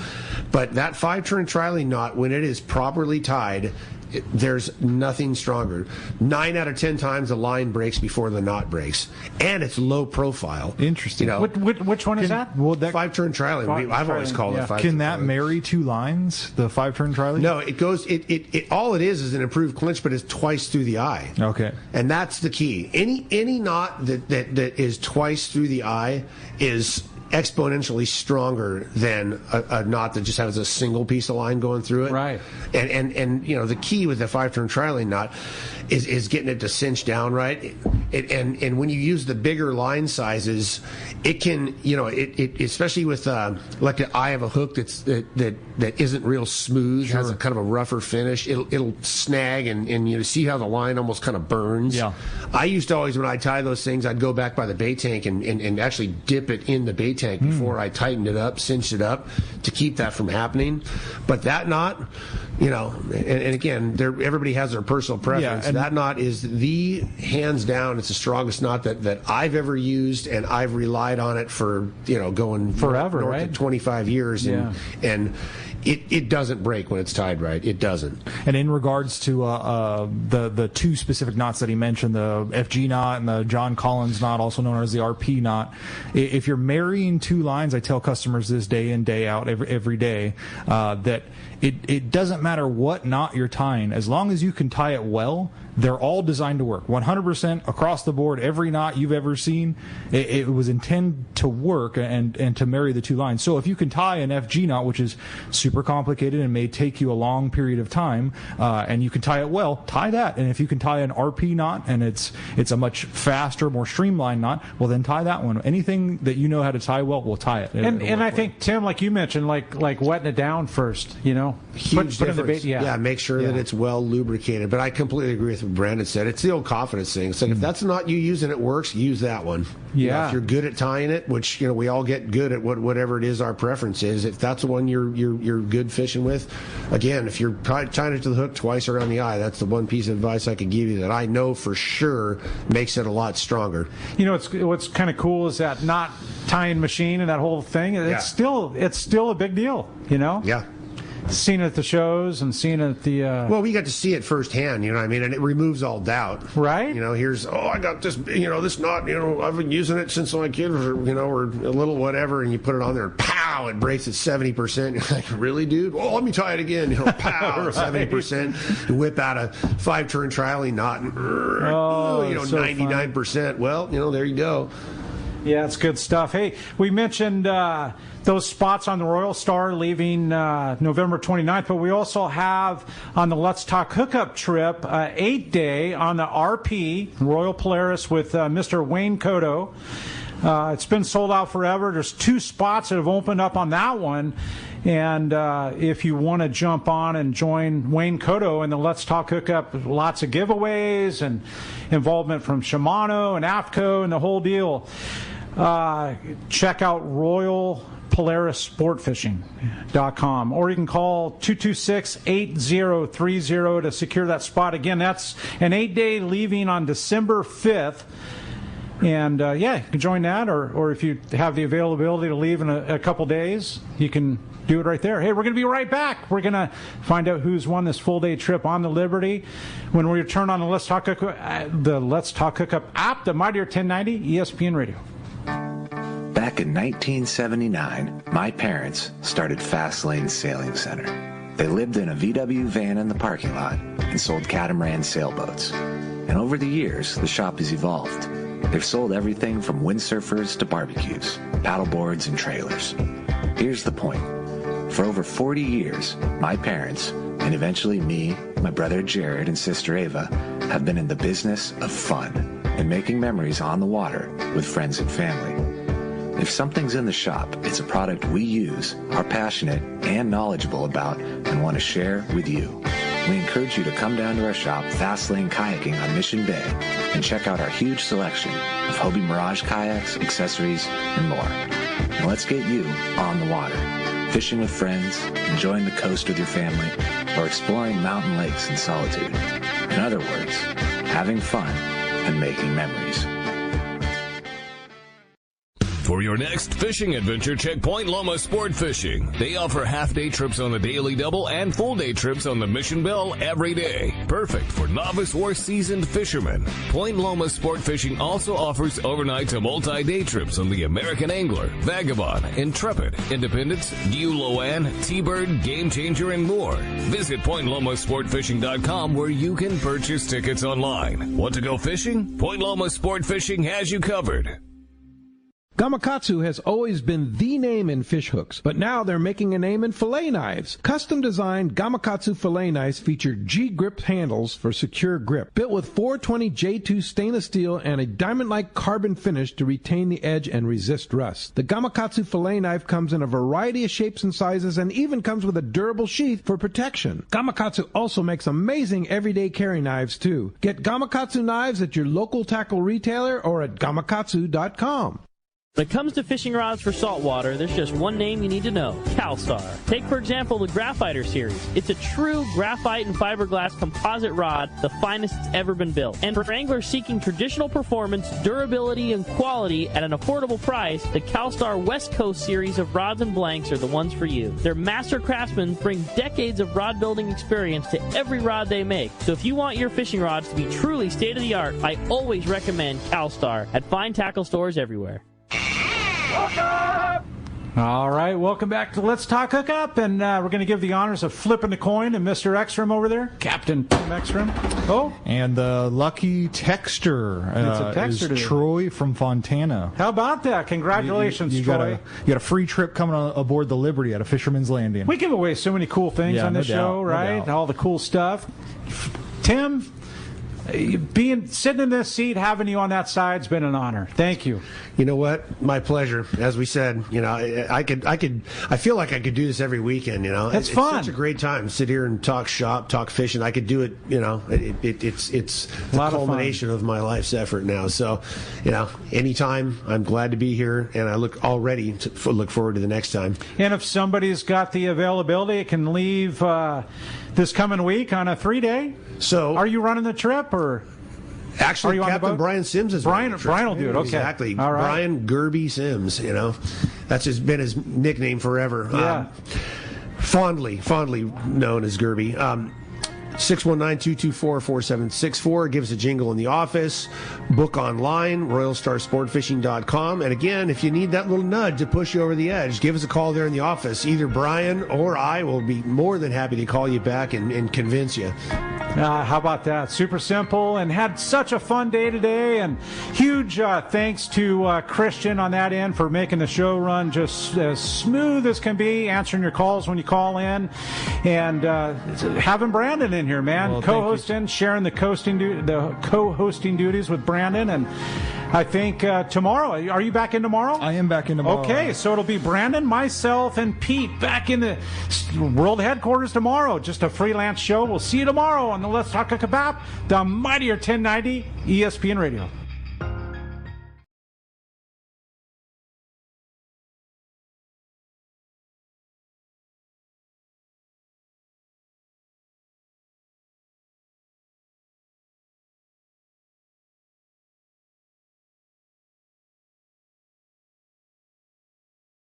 But that 5-turn trilene knot, when it is properly tied, there's nothing stronger. 9 out of 10 times the line breaks before the knot breaks, and it's low profile. Interesting. Which one is that? Well, that 5-turn tri-lane. I've always called it 5-turn. Can that marry 2 lines? The 5-turn tri-lane? No, it goes. It all it is an improved clinch, but it's twice through the eye. Okay, and that's the key. Any knot that is twice through the eye is exponentially stronger than a knot that just has a single piece of line going through it. Right. And the key with the 5-turn tri-lane knot is getting it to cinch down right. And when you use the bigger line sizes, it can, especially with like the eye of a hook that isn't real smooth, has a kind of a rougher finish, it'll snag and you see how the line almost kind of burns. Yeah. I used to always, when I tie those things, I'd go back by the bait tank and actually dip it in the bait tank before I tightened it up, cinched it up to keep that from happening. But that knot, and again, everybody has their personal preference. Yeah, that knot is the hands down. It's the strongest knot that I've ever used, and I've relied on it for going forever, north right? of 25 years, and it doesn't break when it's tied right. It doesn't. And in regards to the 2 specific knots that he mentioned, the FG knot and the John Collins knot, also known as the RP knot, if you're marrying 2 lines, I tell customers this day in, day out, every day, that it doesn't matter what knot you're tying, as long as you can tie it well. They're all designed to work 100% across the board. Every knot you've ever seen, it was intended to work and to marry the 2 lines. So if you can tie an FG knot, which is super complicated and may take you a long period of time, and you can tie it well, tie that. And if you can tie an RP knot and it's a much faster, more streamlined knot, well, then tie that one. Anything that you know how to tie well, we'll tie it. And I think, Tim, like you mentioned, like wetting it down first, Huge put in the difference. bait, Make sure that it's well lubricated. But I completely agree with what Brandon said. It's the old confidence thing. It's like, if that's not you use and it works, use that one. Yeah. If you're good at tying it, which we all get good at whatever it is our preference is. If that's the one you're good fishing with, again, if you're tying it to the hook twice around the eye, that's the one piece of advice I could give you that I know for sure makes it a lot stronger. What's kind of cool is that knot tying machine and that whole thing. It's still a big deal. Yeah. Seen it at the shows and seen it at the... Well, we got to see it firsthand, you know what I mean? And it removes all doubt. Right. Here's, I got this, this knot, I've been using it since my kid was, or a little whatever, and you put it on there and pow, it breaks at 70%. You're like, really, dude? Well, let me try it again. Pow, right. 70%. You whip out a 5-turn tri-lane knot and, 99%. Fun. Well, there you go. Yeah, it's good stuff. Hey, we mentioned those spots on the Royal Star leaving November 29th, but we also have on the Let's Talk Hookup trip 8-day on the RP, Royal Polaris, with Mr. Wayne Cotto. It's been sold out forever. There's 2 spots that have opened up on that one. And if you want to jump on and join Wayne Cotto and the Let's Talk Hookup, lots of giveaways and involvement from Shimano and AFCO and the whole deal. Check out RoyalPolarisSportFishing.com, or you can call 226-8030 to secure that spot. Again, that's an 8-day leaving on December 5th. And, you can join that, or if you have the availability to leave in a couple days, you can do it right there. Hey, we're going to be right back. We're going to find out who's won this full-day trip on the Liberty when we return on the Let's Talk Hookup app, the Mightier 1090 ESPN Radio. Back in 1979, my parents started Fast Lane Sailing Center. They lived in a VW van in the parking lot and sold catamaran sailboats. And over the years, the shop has evolved. They've sold everything from windsurfers to barbecues, paddleboards, and trailers. Here's the point. For over 40 years, my parents, and eventually me, my brother Jared, and sister Ava, have been in the business of fun and making memories on the water with friends and family. If something's in the shop, it's a product we use, are passionate and knowledgeable about, and want to share with you. We encourage you to come down to our shop, Fast Lane Kayaking on Mission Bay, and check out our huge selection of Hobie Mirage kayaks, accessories, and more. And let's get you on the water, fishing with friends, enjoying the coast with your family, or exploring mountain lakes in solitude. In other words, having fun and making memories. For your next fishing adventure, check Point Loma Sport Fishing. They offer half-day trips on the Daily Double and full-day trips on the Mission Belle every day. Perfect for novice or seasoned fishermen. Point Loma Sport Fishing also offers overnight to multi-day trips on the American Angler, Vagabond, Intrepid, Independence, Loan, T-Bird, Game Changer, and more. Visit PointLomaSportFishing.com where you can purchase tickets online. Want to go fishing? Point Loma Sport Fishing has you covered. Gamakatsu has always been the name in fish hooks, but now they're making a name in fillet knives. Custom-designed Gamakatsu fillet knives feature G-grip handles for secure grip. Built with 420 J2 stainless steel and a diamond-like carbon finish to retain the edge and resist rust. The Gamakatsu fillet knife comes in a variety of shapes and sizes and even comes with a durable sheath for protection. Gamakatsu also makes amazing everyday carry knives, too. Get Gamakatsu knives at your local tackle retailer or at gamakatsu.com. When it comes to fishing rods for saltwater, there's just one name you need to know, CalStar. Take, for example, the Graphiter series. It's a true graphite and fiberglass composite rod, the finest it's ever been built. And for anglers seeking traditional performance, durability, and quality at an affordable price, the CalStar West Coast series of rods and blanks are the ones for you. Their master craftsmen bring decades of rod building experience to every rod they make. So if you want your fishing rods to be truly state-of-the-art, I always recommend CalStar at fine tackle stores everywhere. All right, welcome back to Let's Talk Hookup, and we're going to give the honors of flipping the coin to Mr. Ekstrom over there, Captain Ekstrom. Oh, and the lucky texter, is Troy from Fontana. How about that? Congratulations, Troy. You got a free trip coming aboard the Liberty at a Fisherman's Landing. We give away so many cool things on this show, right? All the cool stuff. Tim, sitting in this seat, having you on that side's been an honor. Thank you. You know what? My pleasure. As we said, I feel like I could do this every weekend. It's fun. It's such a great time. Sit here and talk shop, talk fishing. I could do it. It's the culmination of my life's effort now. So, anytime, I'm glad to be here, and I look forward to the next time. And if somebody's got the availability, it can leave this coming week on a 3-day. So, are you running the trip, or actually, Captain Brian Sims is Brian will do it. Okay, exactly. All right. Brian Gerby Sims. That's just been his nickname forever. Yeah. Fondly known as Gerby. 619-224-4764. Give us a jingle in the office. Book online, RoyalStarSportFishing.com. And again, if you need that little nudge to push you over the edge, give us a call there in the office. Either Brian or I will be more than happy to call you back and convince you. How about that? Super simple, and had such a fun day today. And huge thanks to Christian on that end for making the show run just as smooth as can be, answering your calls when you call in, and having Brandon in here, man, well, co-hosting, sharing the co-hosting duties with Brandon. And I think tomorrow, are you back in tomorrow? I am back in tomorrow. Okay, so it'll be Brandon, myself, and Pete back in the world headquarters tomorrow. Just a freelance show. We'll see you tomorrow on the Let's Talk Hookup app, the mightier 1090 ESPN Radio.